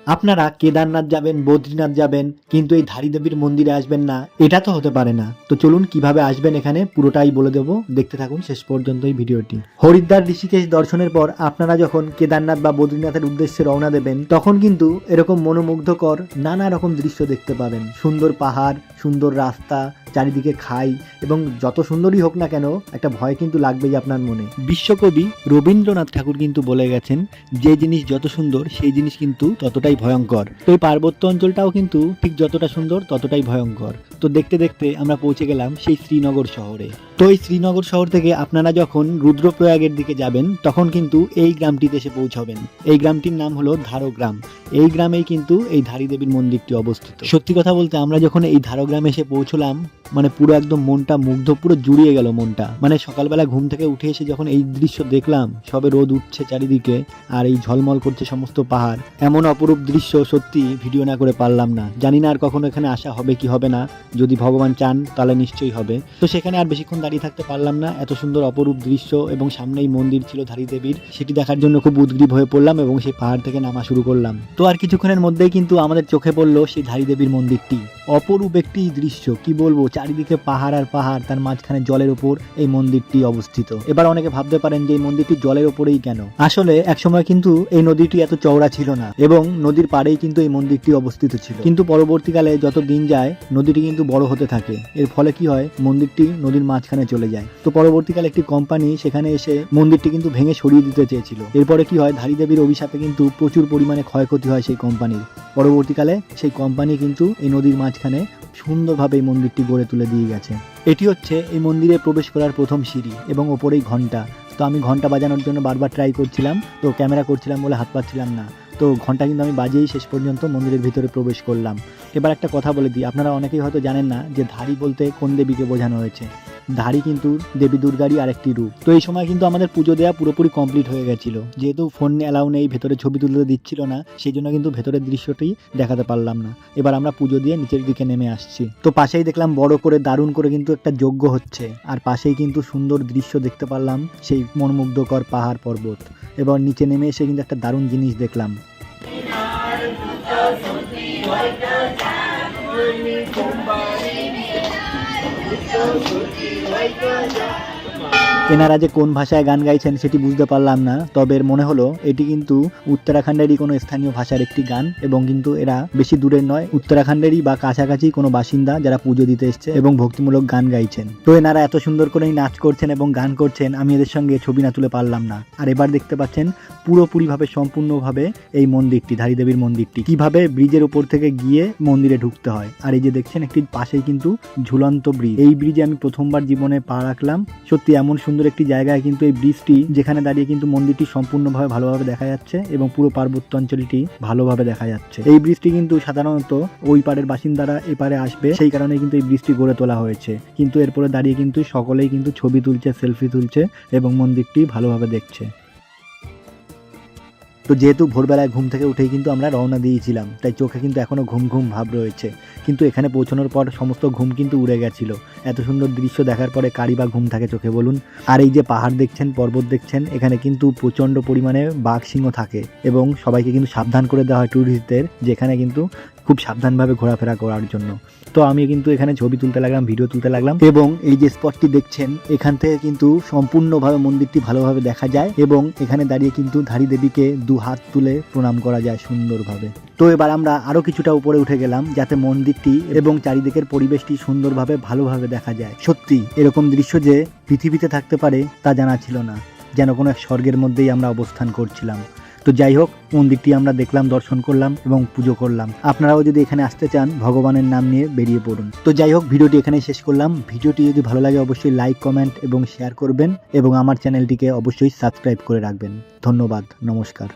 আপনারা কেদারনাথ যাবেন, বদ্রীনাথ যাবেন, কিন্তু এই ধারী দেবীর মন্দিরে আসবেন না, এটা তো হতে পারে না। তো চলুন কিভাবে আসবেন এখানে পুরোটাই বলে দেবো, দেখতে থাকুন শেষ পর্যন্ত এই ভিডিওটি। হরিদ্বার ঋষিকেশ দর্শনের পর আপনারা যখন কেদারনাথ বা বদ্রীনাথের উদ্দেশ্যে রওনা দেবেন, তখন কিন্তু এরকম মনোমুগ্ধকর নানা রকম দৃশ্য দেখতে পাবেন। সুন্দর পাহাড়, সুন্দর রাস্তা, চারিদিকে খাই, এবং যত সুন্দরই হোক না কেন একটা ভয় কিন্তু লাগবেই আপনার মনে। বিশ্বকবি রবীন্দ্রনাথ ঠাকুর কিন্তু বলে গেছেন, যে জিনিস যত সুন্দর সেই জিনিস কিন্তু ততটাই ভয়ঙ্কর। তো এই পার্বত্য অঞ্চলটাও কিন্তু ঠিক যতটা সুন্দর ততটাই ভয়ঙ্কর। তো দেখতে দেখতে আমরা পৌঁছে গেলাম সেই শ্রীনগর শহরে। তো এই শ্রীনগর শহর থেকে আপনারা যখন রুদ্রপ্রয়াগের দিকে যাবেন, তখন কিন্তু এই গ্রামটিতে এসে পৌঁছাবেন। এই গ্রামটির নাম হলো ধারগ্রাম। এই গ্রামেই কিন্তু এই ধারী দেবীর মন্দিরটি অবস্থিত। সত্যি কথা বলতে আমরা যখন এই ধারগ্রামে এসে পৌঁছলাম, মানে পুরো একদম মনটা মুগ্ধ, পুরো জুড়িয়ে গেল মনটা। মানে সকালবেলা ঘুম থেকে উঠে এসে যখন এই দৃশ্য দেখলাম, সবে রোদ উঠছে চারিদিকে আর এই ঝলমল করছে সমস্ত পাহাড়, এমন অপরূপ দৃশ্য সত্যি ভিডিও না করে পারলাম না। জানি না আর কখনো এখানে আসা হবে কি হবে না, যদি ভগবান চান তাহলে নিশ্চয়ই হবে। তো সেখানে আর বেশিক্ষণ দাঁড়িয়ে থাকতে পারলাম না। এত সুন্দর অপরূপ দৃশ্য এবং সামনেই মন্দির ছিল ধারী দেবীর, সেটি দেখার জন্য খুব উদগ্রীব হয়ে পড়লাম এবং সেই পাহাড় থেকে নামা শুরু করলাম। তো আর কিছুক্ষণের মধ্যেই কিন্তু আমাদের চোখে পড়লো সেই ধারী দেবীর মন্দিরটি। অপরূপ একটি দৃশ্য, কি বলবো, চারিদিকে পাহাড় আর পাহাড়, তার মাঝখানে জলের উপর এই মন্দিরটি অবস্থিত। এবার অনেকে ভাবতে পারেন যে এই মন্দিরটি জলের উপরেই কেন। আসলে একসময় কিন্তু এই নদীটি এত চওড়া ছিল না এবং নদীর পাড়েই কিন্তু এই মন্দিরটি অবস্থিত ছিল। কিন্তু পরবর্তীকালে যত দিন যায় নদীটি কিন্তু বড় হতে থাকে। এর ফলে কি হয়, মন্দিরটি নদীর মাঝখানে চলে যায়। তো পরবর্তীকালে একটি কোম্পানি সেখানে এসে মন্দিরটি কিন্তু ভেঙে সরিয়ে দিতে চেয়েছিল। এরপরে কি হয়, ধারী দেবীর অভিশাপে কিন্তু প্রচুর পরিমাণে ক্ষয়ক্ষতি হয় সেই কোম্পানির। পরবর্তীকালে সেই কোম্পানি কিন্তু এই নদীর মাঝখানে সুন্দরভাবে এই মন্দিরটি গড়ে তুলে দিয়ে গেছে। এটি হচ্ছে এই মন্দিরে প্রবেশ করার প্রথম সিঁড়ি এবং ওপরেই ঘন্টা। তো আমি ঘন্টা বাজানোর জন্য বারবার ট্রাই করছিলাম, তো ক্যামেরা করছিলাম বলে হাত পাচ্ছিলাম না। তো ঘন্টা কিন্তু আমি বাজিয়েই শেষ পর্যন্ত মন্দিরের ভিতরে প্রবেশ করলাম। এবার একটা কথা বলে দিই, আপনারা অনেকেই হয়তো জানেন না যে ধারী বলতে কোন দেবীকে বোঝানো হয়েছে। ধারী কিন্তু দেবী দুর্গারই আরেকটি রূপ। তো এই সময় কিন্তু আমাদের পুজো দেওয়া পুরোপুরি কমপ্লিট হয়ে গেছিল। যেহেতু ফোন অ্যালাউ নেই, ভেতরে ছবি তুলতে দিচ্ছিল না, সেই জন্য কিন্তু ভেতরের দৃশ্যটি দেখাতে পারলাম না। এবার আমরা পুজো দিয়ে নিচের দিকে নেমে আসছি। তো পাশেই দেখলাম বড় করে দারুণ করে কিন্তু একটা যজ্ঞ হচ্ছে, আর পাশেই কিন্তু সুন্দর দৃশ্য দেখতে পারলাম, সেই মনোমুগ্ধকর পাহাড় পর্বত। এবার নিচে নেমে এসে কিন্তু একটা দারুণ জিনিস দেখলাম। এনারা যে কোন ভাষায় গান গাইছেন সেটি বুঝতে পারলাম না, তবে মনে হলো এটি কিন্তু উত্তরাখণ্ডেরই কোনো স্থানীয় ভাষার একটি গান, এবং কিন্তু এরা বেশি দূরের নয়, উত্তরাখণ্ডেরই বা কাছাকাছি কোনো বাসিন্দা যারা পুজো দিতে এসছে এবং ভক্তিমূলক গান গাইছেন। তো এনারা এত সুন্দর করেই নাচ করছেন এবং গান করছেন, আমি এদের সঙ্গে ছবি না তুলে পারলাম না। আর এবার দেখতে পাচ্ছেন পুরোপুরিভাবে সম্পূর্ণভাবে এই মন্দিরটি, ধারী দেবীর মন্দিরটি, কিভাবে ব্রিজের উপর থেকে গিয়ে মন্দিরে ঢুকতে হয়। আর এই যে দেখছেন একটি পাশেই কিন্তু ঝুলন্ত ব্রিজ, এই ব্রিজে আমি প্রথমবার জীবনে পা রাখলাম। সত্যি এমন সুন্দর একটি জায়গায় কিন্তু এই ব্রিজটি, যেখানে দাঁড়িয়ে কিন্তু মন্দিরটি সম্পূর্ণভাবে ভালোভাবে দেখা যাচ্ছে এবং পুরো পার্বত্য অঞ্চলটি ভালোভাবে দেখা যাচ্ছে। এই ব্রিজটি কিন্তু সাধারণত ওই পারের বাসিন্দারা এপারে আসবে, সেই কারণে কিন্তু এই ব্রিজটি গড়ে তোলা হয়েছে। কিন্তু এরপরে দাঁড়িয়ে কিন্তু সকলেই কিন্তু ছবি তুলছে, সেলফি তুলছে এবং মন্দিরটি ভালোভাবে দেখছে। তো যেহেতু ভোরবেলায় ঘুম থেকে উঠেই কিন্তু আমরা রওনা দিয়েছিলাম, তাই চোখে কিন্তু এখনো ঘুম ঘুম ভাব রয়েছে। কিন্তু এখানে পৌঁছানোর পর সমস্ত ঘুম কিন্তু উড়ে গেছিল। এত সুন্দর দৃশ্য দেখার পরে কারি বা ঘুম থাকে চোখে বলুন। আর এই যে পাহাড় দেখছেন, পর্বত দেখছেন, এখানে কিন্তু প্রচণ্ড পরিমাণে বাঘ সিংহ থাকে এবং সবাইকে কিন্তু সাবধান করে দেওয়া হয় ট্যুরিস্টদের, যেখানে কিন্তু খুব সাবধানভাবে ঘোরাফেরা করার জন্য। তো আমি কিন্তু এখানে ছবি তুলতে লাগলাম, ভিডিও তুলতে লাগলাম, এবং এই যে স্পটটি দেখছেন এখান থেকে কিন্তু সম্পূর্ণভাবে মন্দিরটি ভালোভাবে দেখা যায় এবং এখানে দাঁড়িয়ে কিন্তু ধারী দেবীকে দু হাত তুলে প্রণাম করা যায় সুন্দরভাবে। তো এবার আমরা আরো কিছুটা উপরে উঠে গেলাম, যাতে মন্দিরটি এবং চারিদিকের পরিবেশটি সুন্দরভাবে ভালোভাবে দেখা যায়। সত্যি এরকম দৃশ্য যে পৃথিবীতে থাকতে পারে তা জানা ছিল না, যেন কোনো এক স্বর্গের মধ্যেই আমরা অবস্থান করছিলাম। তো যাই হোক, মন্দিরটি আমরা দেখলাম, দর্শন করলাম এবং পুজো করলাম। আপনারাও যদি এখানে আসতে চান, ভগবানের নাম নিয়ে বেরিয়ে পড়ুন। তো যাই হোক, ভিডিওটি এখানেই শেষ করলাম। ভিডিওটি যদি ভালো লাগে অবশ্যই লাইক, কমেন্ট এবং শেয়ার করবেন এবং আমার চ্যানেলটিকে অবশ্যই সাবস্ক্রাইব করে রাখবেন। ধন্যবাদ, নমস্কার।